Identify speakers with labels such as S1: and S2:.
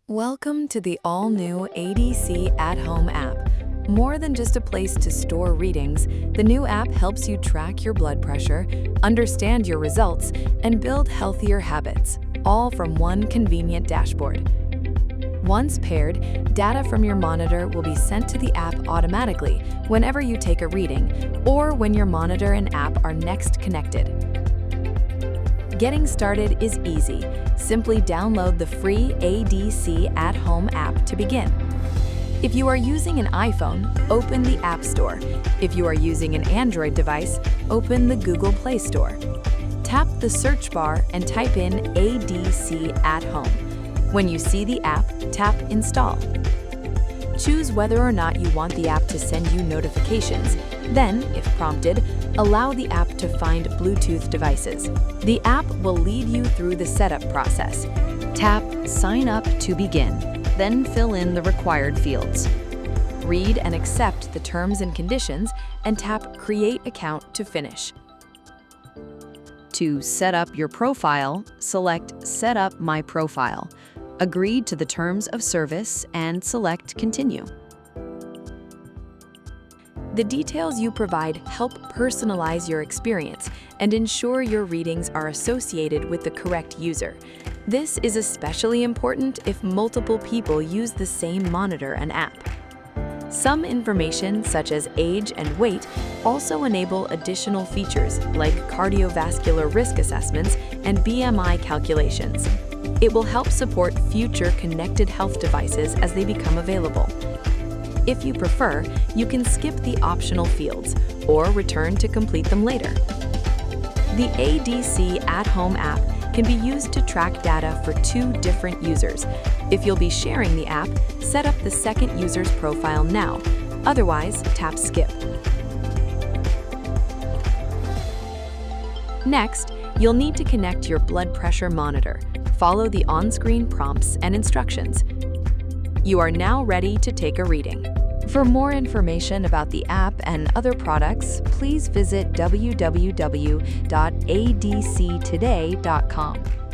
S1: Welcome to the all-new ADC Home App. More than just a place to store readings, the new app helps you track your blood pressure, understand your results, and build healthier habits, all from one convenient dashboard. Once paired, data from your monitor will be sent to the app automatically whenever you take a reading or when your monitor and app are next connected. Getting started is easy. Simply download the free ADC Home App to begin. If you are using an iPhone, open the App Store. If you are using an Android device, open the Google Play Store. Tap the search bar and type in ADC Home. When you see the app, tap Install. Choose whether or not you want the app to send you notifications. Then, if prompted, allow the app to find Bluetooth devices. The app will lead you through the setup process. Tap Sign Up to begin, then fill in the required fields. Read and accept the terms and conditions, and tap Create Account to finish. To set up your profile, select Set Up My Profile. Agree to the terms of service and select Continue. The details you provide help personalize your experience and ensure your readings are associated with the correct user. This is especially important if multiple people use the same monitor and app. Some information, such as age and weight, also enable additional features like cardiovascular risk assessments and BMI calculations. It will help support future connected health devices as they become available. If you prefer, you can skip the optional fields or return to complete them later. The ADC Home App can be used to track data for two different users. If you'll be sharing the app, set up the second user's profile now. Otherwise, tap Skip. Next, you'll need to connect your blood pressure monitor. Follow the on-screen prompts and instructions. You are now ready to take a reading. For more information about the app and other products, please visit www.adctoday.com.